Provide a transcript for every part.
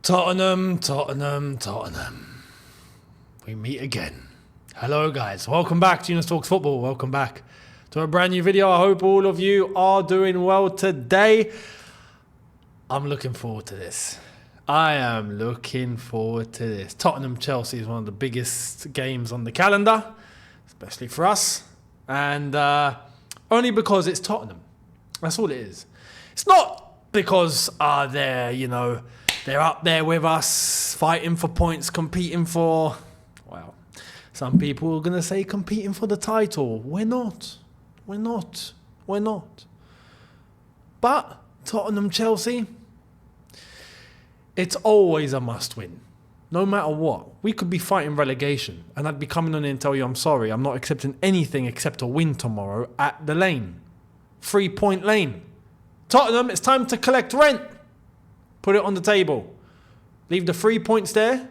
Tottenham. We meet again. Hello guys, welcome back to Younes Talks Football. Welcome back to a brand new video. I hope all of you are doing well today. I'm looking forward to this. I am looking forward to this. Tottenham-Chelsea is one of the biggest games on the calendar, especially for us. And only because it's Tottenham. That's all it is. It's not because they're up there with us, fighting for points, competing for, well, some people are going to say competing for the title. We're not. But Tottenham-Chelsea, it's always a must-win. No matter what. We could be fighting relegation, and I'd be coming on and tell you, I'm sorry, I'm not accepting anything except a win tomorrow at the Lane. 3-point Lane. Tottenham, it's time to collect rent. Put it on the table. Leave the 3 points there.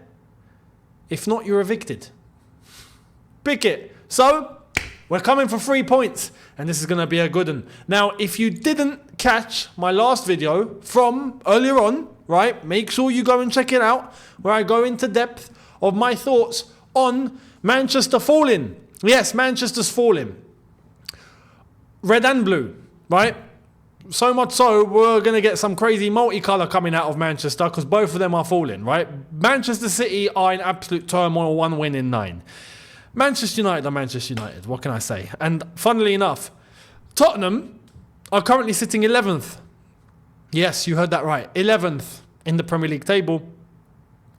If not, you're evicted. Pick it. So, we're coming for 3 points. And this is going to be a good one. Now, if you didn't catch my last video from earlier on, right, make sure you go and check it out, where I go into depth of my thoughts on Manchester falling. Yes, Manchester's falling. Red and blue, right? So much so, we're going to get some crazy multicolour coming out of Manchester because both of them are falling, right? Manchester City are in absolute turmoil, 1 win in 9. Manchester United are Manchester United, what can I say? And funnily enough, Tottenham are currently sitting 11th. Yes, you heard that right. 11th in the Premier League table.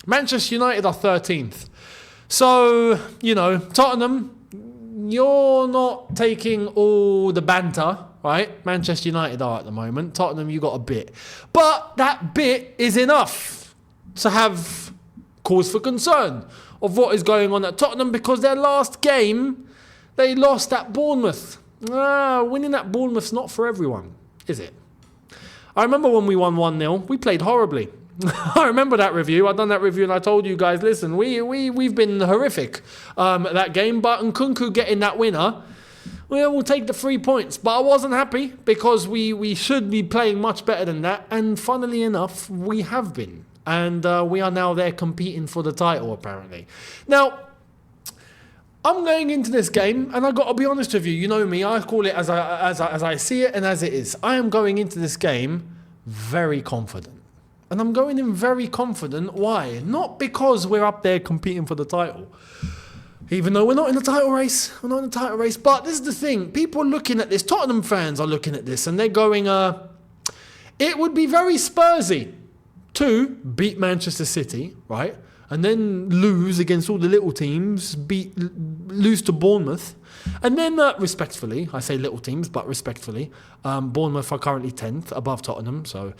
Manchester United are 13th. So, Tottenham, you're not taking all the banter, right? Manchester United are at the moment. Tottenham, you got a bit. But that bit is enough to have cause for concern of what is going on at Tottenham, because their last game, they lost at Bournemouth. Winning at Bournemouth's not for everyone, is it? I remember when we won 1-0, we played horribly. I remember that review. I've done that review and I told you guys, listen, we've been horrific that game, but Nkunku getting that winner, we'll take the 3 points. But I wasn't happy because we should be playing much better than that. And funnily enough, we have been. And we are now there competing for the title, apparently. Now, I'm going into this game, and I've got to be honest with you. You know me, I call it as I see it and as it is. I am going into this game very confident. And I'm going in very confident. Why? Not because we're up there competing for the title. Even though we're not in the title race. We're not in the title race. But this is the thing. People are looking at this. Tottenham fans are looking at this, and they're going, it would be very Spursy to beat Manchester City, right? And then lose against all the little teams, lose to Bournemouth. And then, respectfully, I say little teams, but respectfully, Bournemouth are currently 10th above Tottenham. So,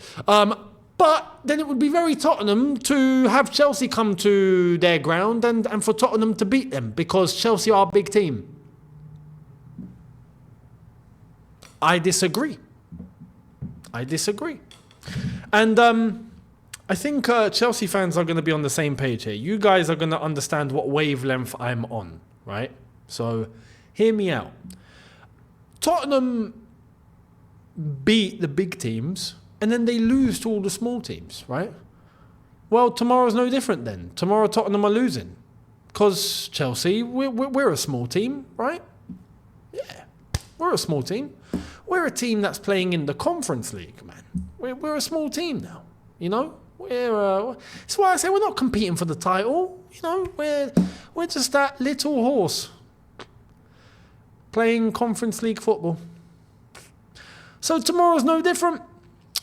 but then it would be very Tottenham to have Chelsea come to their ground and for Tottenham to beat them, because Chelsea are a big team. I disagree. And I think Chelsea fans are going to be on the same page here. You guys are going to understand what wavelength I'm on, right? So, hear me out. Tottenham beat the big teams, and then they lose to all the small teams, right? Well, tomorrow's no different then. Tomorrow, Tottenham are losing. Because Chelsea, we're a small team, right? Yeah, we're a small team. We're a team that's playing in the Conference League, man. We're a small team now, That's why I say we're not competing for the title. We're just that little horse playing Conference League football. So tomorrow's no different.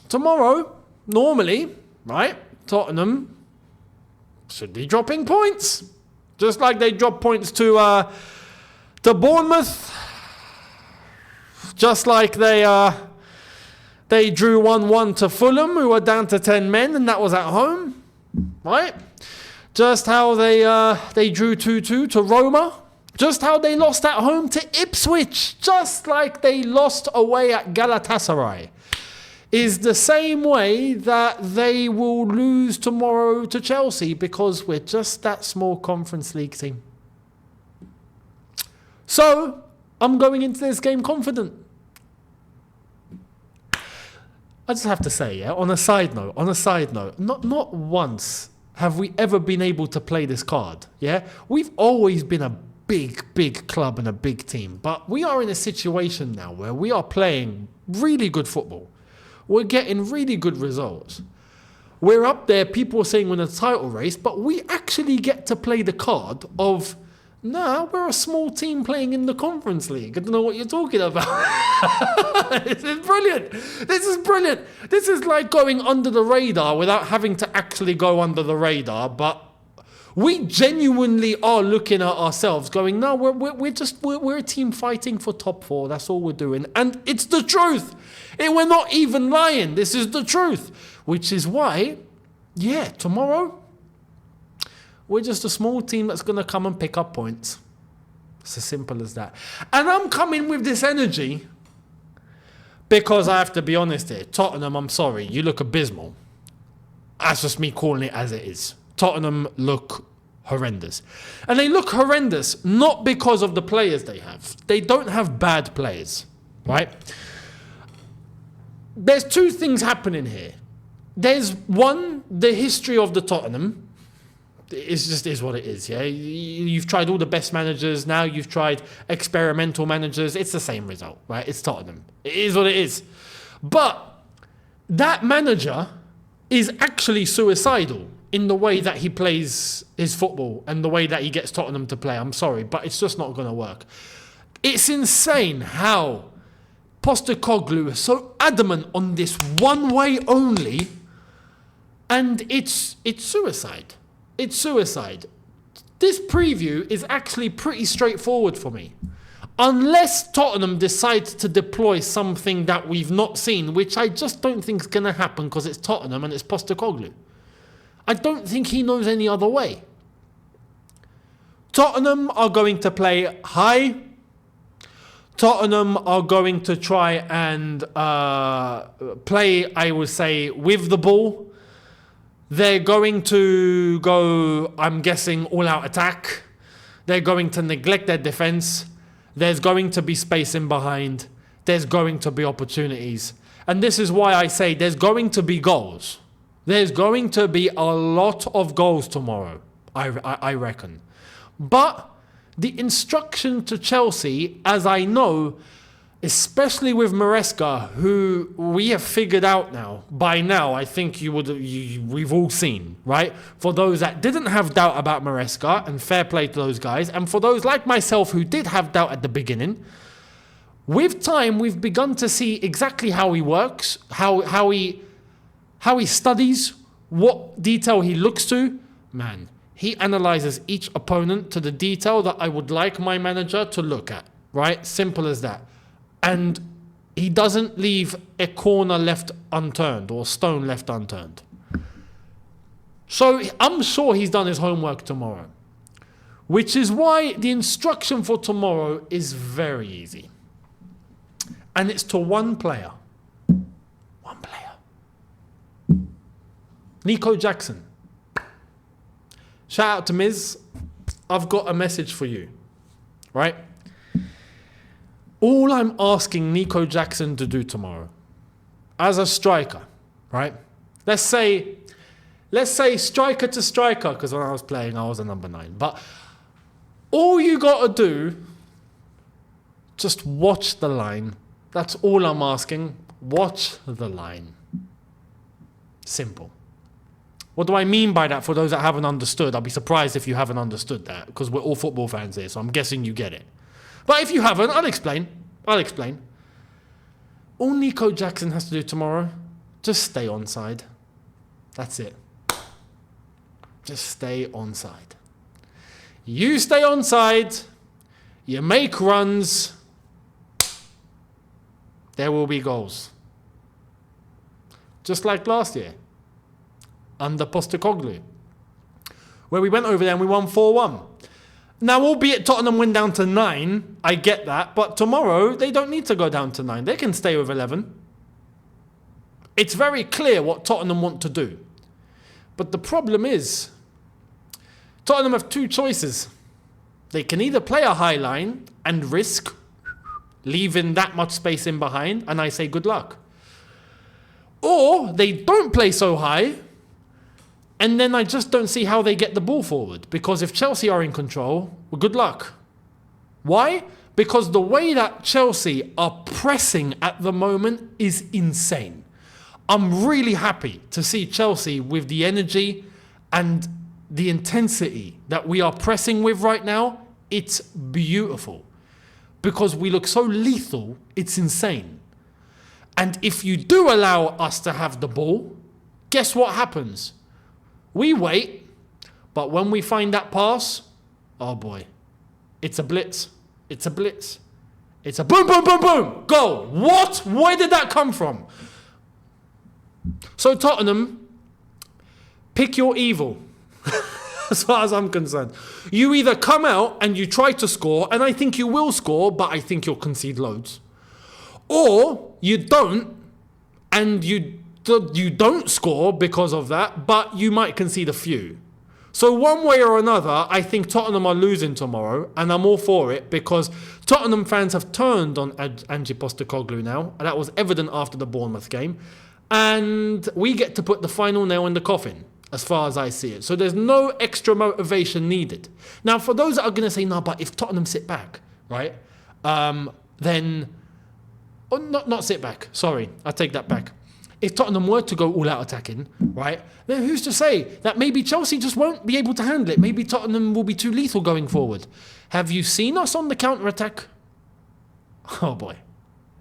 Tomorrow, normally, right, Tottenham should be dropping points. Just like they dropped points to Bournemouth. Just like they drew 1-1 to Fulham, who were down to 10 men, and that was at home, right? Just how they drew 2-2 to Roma. Just how they lost at home to Ipswich. Just like they lost away at Galatasaray. Is the same way that they will lose tomorrow to Chelsea, because we're just that small Conference League team. So, I'm going into this game confident. I just have to say, yeah, on a side note, not once have we ever been able to play this card, yeah? We've always been a big club and a big team, but we are in a situation now where we are playing really good football. We're getting really good results. We're up there, people are saying we're in a title race, but we actually get to play the card of, nah, we're a small team playing in the Conference League. I don't know what you're talking about. This is brilliant. This is like going under the radar without having to actually go under the radar. But we genuinely are looking at ourselves going, no, we're a team fighting for top 4. That's all we're doing. And it's the truth. We're not even lying. This is the truth. Which is why, yeah, tomorrow, we're just a small team that's going to come and pick up points. It's as simple as that. And I'm coming with this energy because I have to be honest here. Tottenham, I'm sorry, you look abysmal. That's just me calling it as it is. Tottenham look horrendous. And they look horrendous not because of the players they have. They don't have bad players, right? There's two things happening here. There's one, the history of the Tottenham. It just is what it is, yeah? You've tried all the best managers, now you've tried experimental managers. It's the same result, right? It's Tottenham. It is what it is. But that manager is actually suicidal in the way that he plays his football and the way that he gets Tottenham to play. I'm sorry, but it's just not going to work. It's insane how Postecoglou is so adamant on this one way only, and it's suicide. It's suicide. This preview is actually pretty straightforward for me. Unless Tottenham decides to deploy something that we've not seen, which I just don't think is going to happen because it's Tottenham and it's Postecoglou. I don't think he knows any other way. Tottenham are going to play high. Tottenham are going to try and play, I would say, with the ball. They're going to go, I'm guessing, all-out attack. They're going to neglect their defence. There's going to be space in behind. There's going to be opportunities. And this is why I say there's going to be goals. There's going to be a lot of goals tomorrow, I reckon. But the instruction to Chelsea, as I know, especially with Maresca, who we have figured out now, by now, I think we've all seen, right? For those that didn't have doubt about Maresca, and fair play to those guys, and for those like myself who did have doubt at the beginning, with time, we've begun to see exactly how he works, how he studies, what detail he looks to. Man, he analyzes each opponent to the detail that I would like my manager to look at, right? Simple as that. And he doesn't leave a corner left unturned or a stone left unturned. So I'm sure he's done his homework tomorrow, which is why the instruction for tomorrow is very easy. And it's to one player. One player. Nico Jackson. Shout out to Miz. I've got a message for you, right? All I'm asking Nico Jackson to do tomorrow, as a striker, right? Let's say striker to striker, because when I was playing, I was a number 9. But all you got to do, just watch the line. That's all I'm asking. Watch the line. Simple. What do I mean by that for those that haven't understood? I'll be surprised if you haven't understood that, because we're all football fans here, so I'm guessing you get it. But if you haven't, I'll explain. All Nico Jackson has to do tomorrow, just stay onside. That's it. Just stay onside. You stay onside, you make runs, there will be goals. Just like last year, under Postecoglou, where we went over there and we won 4-1. Now, albeit Tottenham went down to 9, I get that, but tomorrow they don't need to go down to 9. They can stay with 11. It's very clear what Tottenham want to do. But the problem is, Tottenham have two choices. They can either play a high line and risk leaving that much space in behind, and I say good luck. Or they don't play so high, and then I just don't see how they get the ball forward. Because if Chelsea are in control, well, good luck. Why? Because the way that Chelsea are pressing at the moment is insane. I'm really happy to see Chelsea with the energy and the intensity that we are pressing with right now. It's beautiful. Because we look so lethal, it's insane. And if you do allow us to have the ball, guess what happens? We wait, but when we find that pass, oh boy, it's a blitz. It's a blitz. It's a boom, boom, boom, boom, goal. What? Where did that come from? So Tottenham, pick your evil. As far as I'm concerned. You either come out and you try to score, and I think you will score, but I think you'll concede loads. Or you don't, and you don't score because of that, but you might concede a few. So one way or another, I think Tottenham are losing tomorrow, and I'm all for it because Tottenham fans have turned on Ange Postecoglou now, and that was evident after the Bournemouth game, and we get to put the final nail in the coffin, as far as I see it. So there's no extra motivation needed. Now, for those that are going to say, no, but if Tottenham sit back, right, then... Oh, not sit back. Sorry, I take that back. If Tottenham were to go all out attacking, right, then who's to say that maybe Chelsea just won't be able to handle it? Maybe Tottenham will be too lethal going forward. Have you seen us on the counter-attack? Oh boy.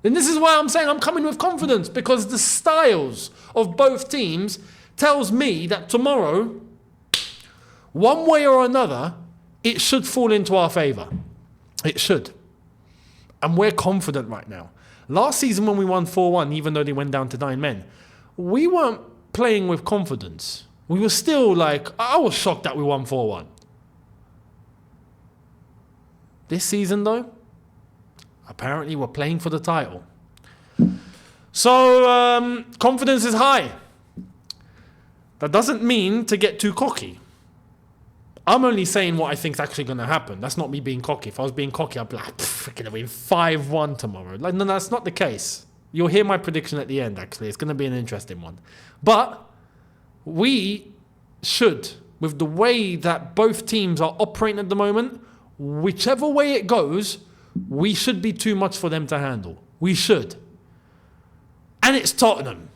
And this is why I'm saying I'm coming with confidence, because the styles of both teams tells me that tomorrow, one way or another, it should fall into our favour. It should. And we're confident right now. Last season when we won 4-1, even though they went down to 9 men, we weren't playing with confidence. We were still like, I was shocked that we won 4-1. This season though, apparently we're playing for the title. So, confidence is high. That doesn't mean to get too cocky. I'm only saying what I think is actually going to happen. That's not me being cocky. If I was being cocky, I'd be like, we're going to win 5-1 tomorrow. Like, no, that's not the case. You'll hear my prediction at the end, actually. It's going to be an interesting one. But we should, with the way that both teams are operating at the moment, whichever way it goes, we should be too much for them to handle. We should. And it's Tottenham.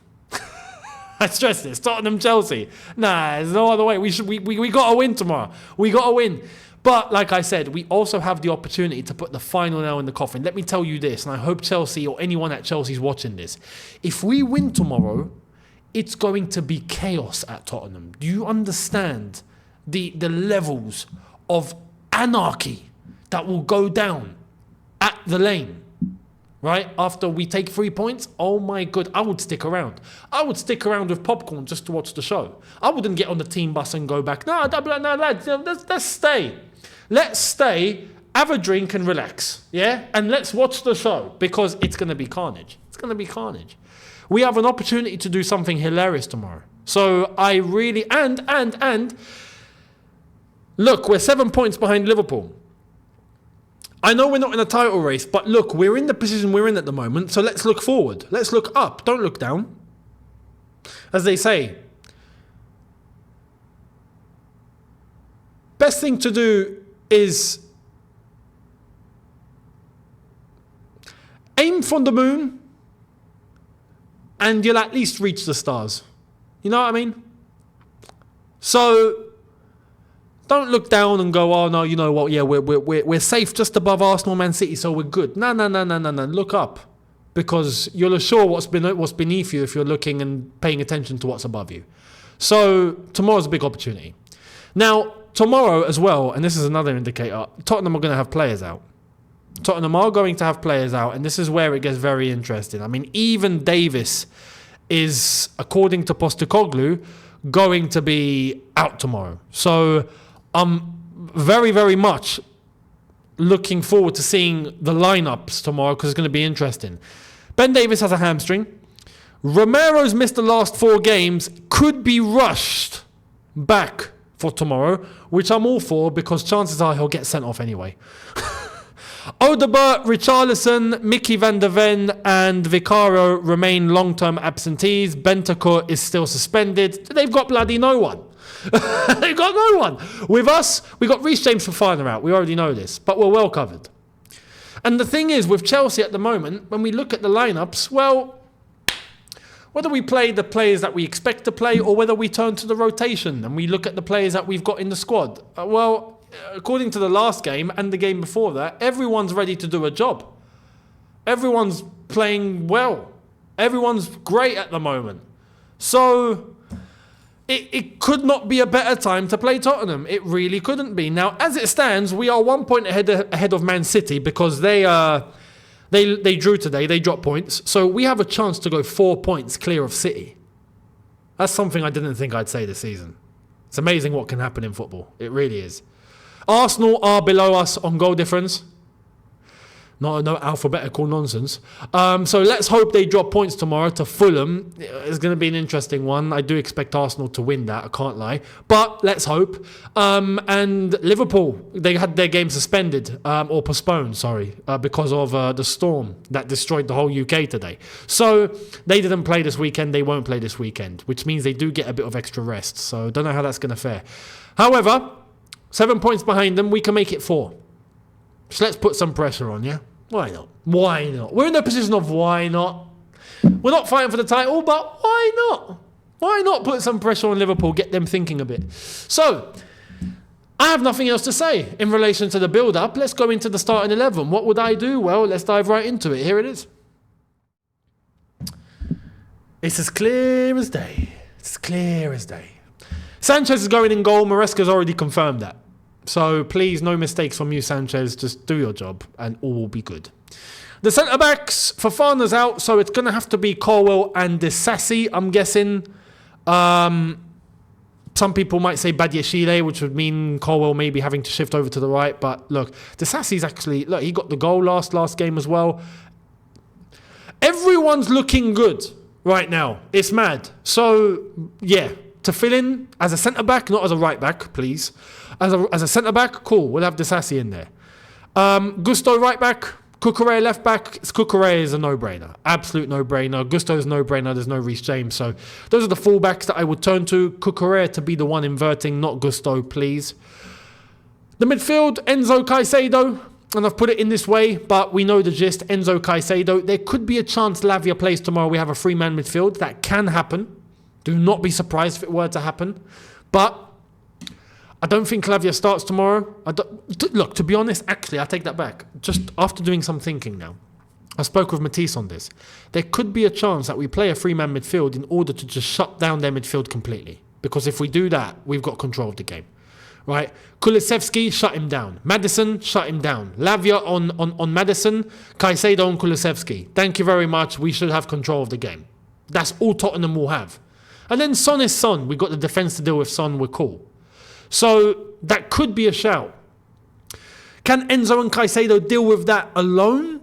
I stress this. Tottenham, Chelsea. Nah, there's no other way. We got to win tomorrow. We got to win. But like I said, we also have the opportunity to put the final nail in the coffin. Let me tell you this, and I hope Chelsea or anyone at Chelsea's watching this. If we win tomorrow, it's going to be chaos at Tottenham. Do you understand the levels of anarchy that will go down at the Lane? Right? After we take 3 points, oh my God, I would stick around. I would stick around with popcorn just to watch the show. I wouldn't get on the team bus and go back. No, lads, let's stay. Let's stay, have a drink and relax. Yeah? And let's watch the show because it's going to be carnage. It's going to be carnage. We have an opportunity to do something hilarious tomorrow. So I really, and look, we're 7 points behind Liverpool. I know we're not in a title race, but look, we're in the position we're in at the moment, so let's look forward. Let's look up. Don't look down. As they say, best thing to do is aim for the moon and you'll at least reach the stars. You know what I mean? So don't look down and go, oh no, you know what? Yeah, we're safe just above Arsenal, Man City, so we're good. No. Look up, because you'll assure what's beneath you if you're looking and paying attention to what's above you. So tomorrow's a big opportunity. Now tomorrow as well, and this is another indicator. Tottenham are going to have players out. Tottenham are going to have players out, and this is where it gets very interesting. I mean, even Davis is, according to Postecoglou, going to be out tomorrow. So I'm very, very much looking forward to seeing the lineups tomorrow because it's going to be interesting. Ben Davis has a hamstring. Romero's missed the last 4 games, could be rushed back for tomorrow, which I'm all for because chances are he'll get sent off anyway. Odegaard, Richarlison, Mickey van der Ven and Vicario remain long-term absentees. Bentancur is still suspended. They've got bloody no one. They've got no one. With us, we got Reece James for Fofana out. We already know this, but we're well covered. And the thing is, with Chelsea at the moment, when we look at the lineups, well, whether we play the players that we expect to play or whether we turn to the rotation and we look at the players that we've got in the squad, well, according to the last game and the game before that, everyone's ready to do a job. Everyone's playing well. Everyone's great at the moment. So it could not be a better time to play Tottenham. It really couldn't be. Now, as it stands, we are 1 point ahead of Man City because they drew today. They dropped points. So we have a chance to go 4 points clear of City. That's something I didn't think I'd say this season. It's amazing what can happen in football. It really is. Arsenal are below us on goal difference. No alphabetical nonsense. So let's hope they drop points tomorrow to Fulham. It's going to be an interesting one. I do expect Arsenal to win that, I can't lie. But let's hope. And Liverpool, they had their game suspended, or postponed, because of the storm that destroyed the whole UK today. So they didn't play this weekend. They won't play this weekend, which means they do get a bit of extra rest. So don't know how that's going to fare. However, 7 points behind them, we can make it 4. So let's put some pressure on, yeah? Why not? Why not? We're in the position of why not. We're not fighting for the title, but why not? Why not put some pressure on Liverpool, get them thinking a bit? So, I have nothing else to say in relation to the build-up. Let's go into the starting 11. What would I do? Well, let's dive right into it. Here it is. It's as clear as day. It's clear as day. Sanchez is going in goal. Maresca's already confirmed that. So please, no mistakes from you, Sanchez. Just do your job and all will be good. The centre-backs, Fofana's out, so it's going to have to be Colwill and Disasi, I'm guessing. Some people might say Badiashile, which would mean Colwill maybe having to shift over to the right. But look, Disasi's actually... Look, he got the goal last game as well. Everyone's looking good right now. It's mad. So, yeah, to fill in as a centre-back, not as a right-back, please. As a centre-back, cool, we'll have Disasi in there. Gusto right-back, Cucurella left-back. Cucurella is a no-brainer. Absolute no-brainer. Gusto is no-brainer. There's no Reece James. So those are the full-backs that I would turn to. Cucurella to be the one inverting, not Gusto, please. The midfield, Enzo Caicedo. And I've put it in this way, but we know the gist. Enzo Caicedo. There could be a chance Lavia plays tomorrow. We have a three-man midfield. That can happen. Do not be surprised if it were to happen. But I don't think Lavia starts tomorrow. Look, to be honest, actually, I take that back. Just after doing some thinking now, I spoke with Matisse on this. There could be a chance that we play a three-man midfield in order to just shut down their midfield completely. Because if we do that, we've got control of the game. Right? Kulusevski, shut him down. Maddison, shut him down. Lavia on Maddison, Caicedo on Kulusevski. Thank you very much. We should have control of the game. That's all Tottenham will have. And then Son is Son. We've got the defence to deal with Son. We're cool. So that could be a shout. Can Enzo and Caicedo deal with that alone?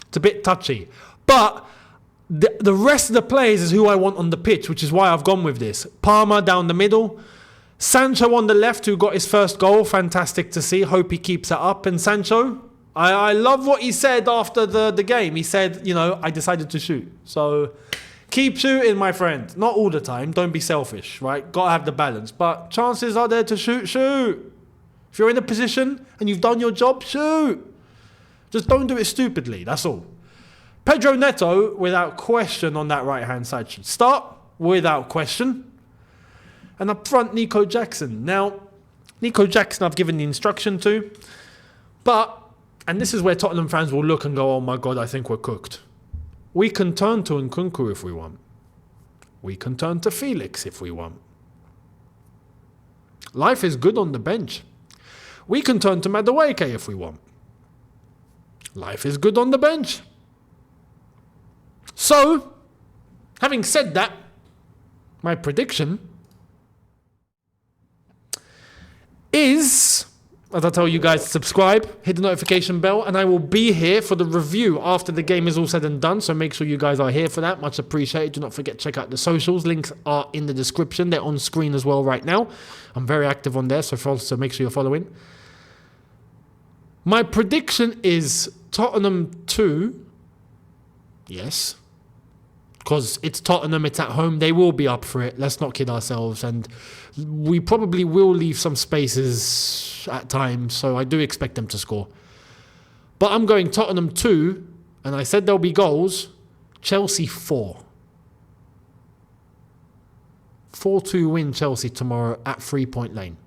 It's a bit touchy. But the rest of the players is who I want on the pitch, which is why I've gone with this. Palmer down the middle. Sancho on the left, who got his first goal. Fantastic to see. Hope he keeps it up. And Sancho, I love what he said after the game. He said, I decided to shoot. So keep shooting, my friend. Not all the time. Don't be selfish, right? Got to have the balance. But chances are there to shoot. If you're in a position and you've done your job, shoot. Just don't do it stupidly. That's all. Pedro Neto, without question, on that right-hand side should start. Without question. And up front, Nico Jackson. Now, Nico Jackson I've given the instruction to. But, and this is where Tottenham fans will look and go, oh my God, I think we're cooked. We can turn to Nkunku if we want. We can turn to Felix if we want. Life is good on the bench. We can turn to Madueke if we want. Life is good on the bench. So, having said that, my prediction is, as I tell you guys, subscribe, hit the notification bell, and I will be here for the review after the game is all said and done. So make sure you guys are here for that. Much appreciated. Do not forget to check out the socials. Links are in the description. They're on screen as well right now. I'm very active on there, so make sure you're following. My prediction is Tottenham 2. Yes. Because it's Tottenham, it's at home. They will be up for it. Let's not kid ourselves. And we probably will leave some spaces at times. So I do expect them to score. But I'm going Tottenham 2. And I said there'll be goals. Chelsea 4. 4-2 win Chelsea tomorrow at 3 Point Lane.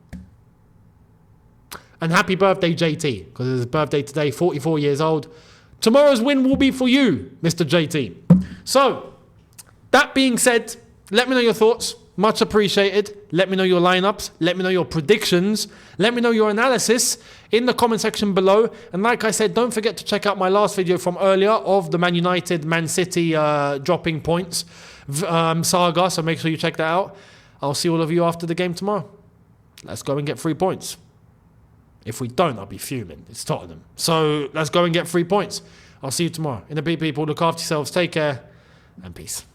And happy birthday, JT, because it's his birthday today, 44 years old. Tomorrow's win will be for you, Mr. JT. So, that being said, let me know your thoughts. Much appreciated. Let me know your lineups. Let me know your predictions. Let me know your analysis in the comment section below. And like I said, don't forget to check out my last video from earlier of the Man United, Man City dropping points saga. So make sure you check that out. I'll see all of you after the game tomorrow. Let's go and get 3 points. If we don't, I'll be fuming. It's Tottenham. So let's go and get 3 points. I'll see you tomorrow. In a bit, people, look after yourselves. Take care and peace.